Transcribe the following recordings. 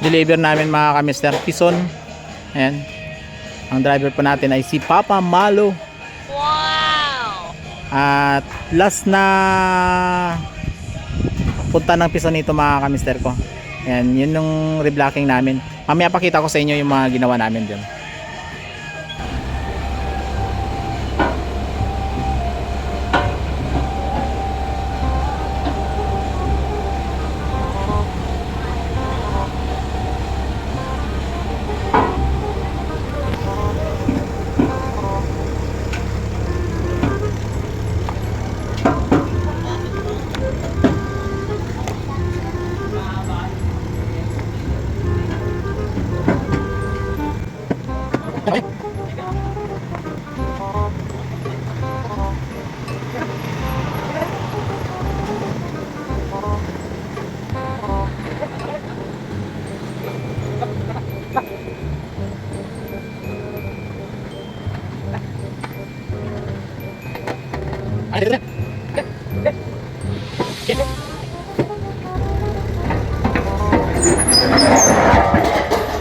deliver namin mga kamister, Pison. Ayan. Ang driver po natin ay si Papa Malo. Wow! At last na punta ng Pison nito mga kamister ko. Ayan, yun yung reblocking namin. Mamaya pakita ko sa inyo yung mga ginawa namin dyan.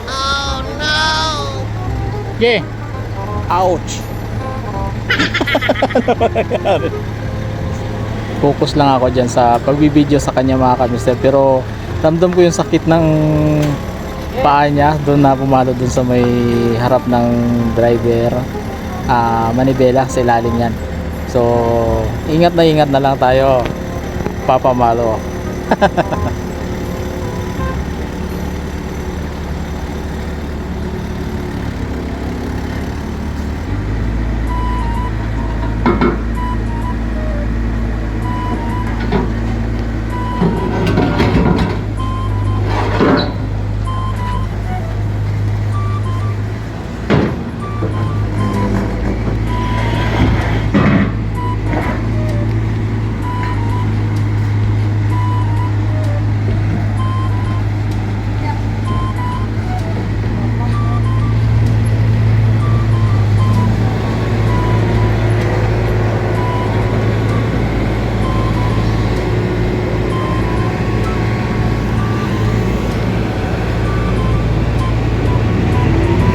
Oh no! Yeah. Ouch. Focus lang ako dyan sa pagbibideo sa kanya mga kamister, pero ramdam ko yung sakit ng paa niya doon na pumalo doon sa may harap ng driver manibela sa ilalim yan. So ingat na lang tayo, Papa Malo.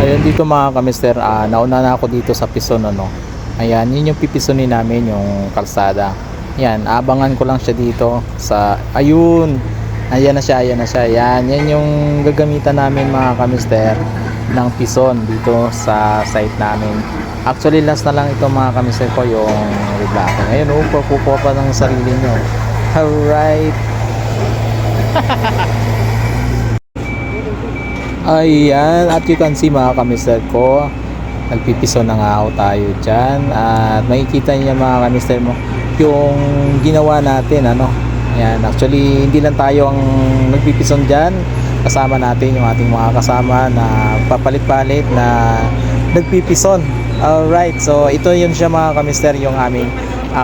Ayun dito mga kamister, nauna na ako dito sa Pison ano. Ayan, yun yung pipisonin namin, yung kalsada. Ayan, abangan ko lang siya dito sa ayun. Ayan na siya. Ayan, yan yung gagamitan namin mga kamister ng Pison dito sa site namin. Actually last na lang ito mga kamister ko yung reblocking. Ayun, kukuha pa ng sarili nyo. Alright. Ayan, at you can see mga kamister ko, nagpipiso na nga ako tayo dyan. At makikita niya mga kamister mo yung ginawa natin ano. Ayan, actually hindi lang tayo ang nagpipison dyan, kasama natin yung ating mga kasama na papalit-palit na nagpipison. Alright, so ito yun siya mga kamister, yung aming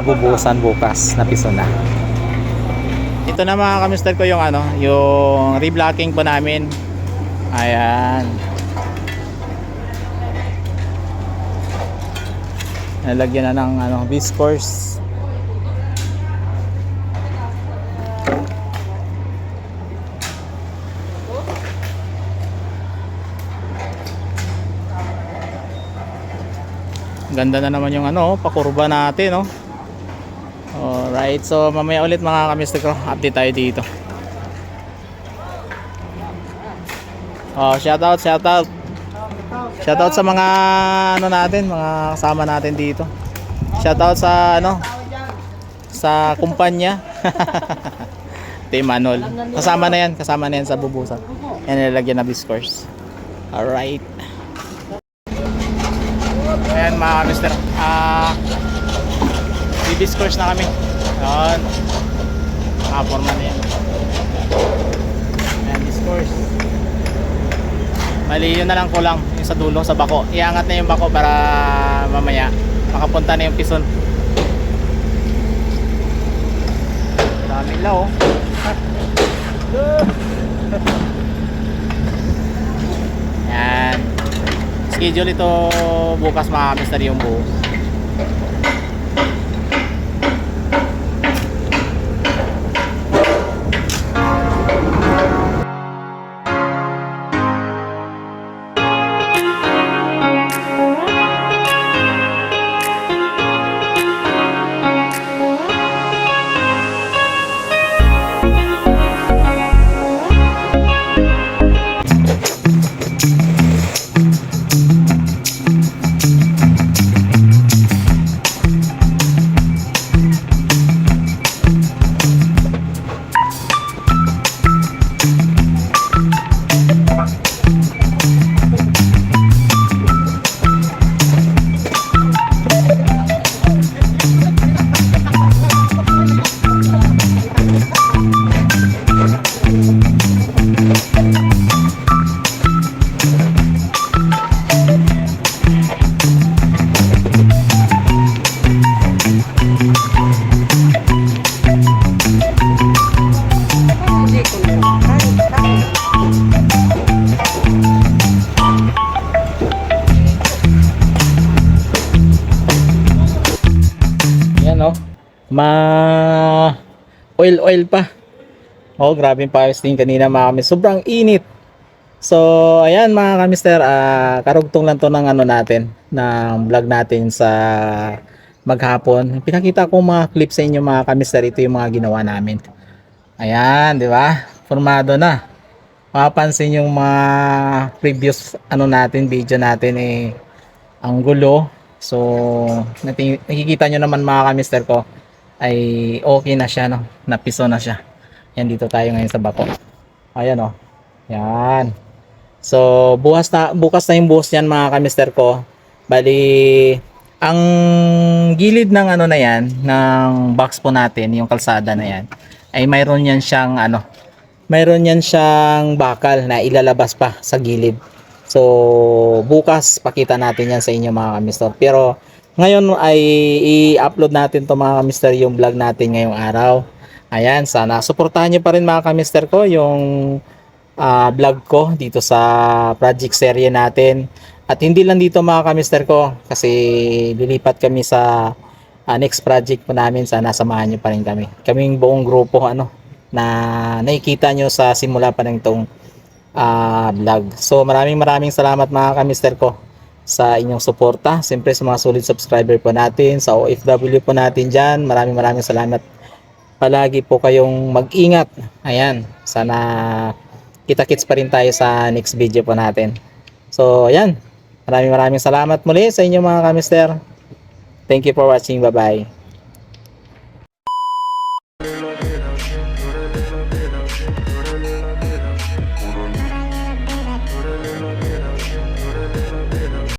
bubuhusan bukas na pison na. Ito na mga kamister ko yung ano, yung reblocking po namin. Ayan, nalagyan na ng ano, viscose. Ganda na naman yung ano, pakurba natin, no? Alright, so mamaya ulit mga kamister ko, update tayo dito. Shoutout sa mga ano natin, mga kasama natin dito. Shoutout sa ano, sa kumpanya. Team Manol. Kasama na yan sa bubusan. Yan, nilalagyan na biscourse. Alright. Ayan mga mister, bibiscourse na kami. Ayan, forma na yan. Ayan, discourse. Mali yun na lang kulang yung sa dulo, sa bako. Iangat na yung bako para mamaya makapunta na yung pison. Dami lang oh. Yan. Schedule ito bukas mga mister yung buhos. ano, oil pa. Oh, grabe yung pawis din kanina mga kamister. Sobrang init. So, ayan mga kamister, karugtong lang to ng ano natin, ng vlog natin sa maghapon. Pinakita ko mga clips sa inyo mga kamister, ito yung mga ginawa namin. Ayan, di ba? Formado na. Mapapansin yung mga previous ano natin, video natin ang gulo. So, nakikita nyo naman mga kamister ko ay okay na siya, no? Napiso na siya. Yan, dito tayo ngayon sa bako. Ayan, oh. Yan. So, bukas na yung buhos niyan mga kamister ko. Bali, ang gilid ng ano na yan, ng box po natin, yung kalsada na yan, ay mayroon yan siyang ano, mayroon yan siyang bakal na ilalabas pa sa gilid. So, bukas pakita natin yan sa inyo mga kamister. Pero, ngayon ay i-upload natin to mga kamister yung vlog natin ngayong araw. Ayan, sana suportahan nyo pa rin mga kamister ko yung vlog ko dito sa project serye natin. At hindi lang dito mga kamister ko, kasi lilipat kami sa next project po namin. Sana samahan nyo pa rin kami. Kaming buong grupo ano, na nakikita nyo sa simula pa ng itong vlog. So maraming salamat mga kamister ko sa inyong suporta. Siyempre sa mga solid subscriber po natin, sa OFW po natin dyan, maraming salamat. Palagi po kayong mag-ingat. Ayan, sana kita-kits pa rin tayo sa next video po natin. So ayan, maraming salamat muli sa inyo mga kamister. Thank you for watching. Bye bye.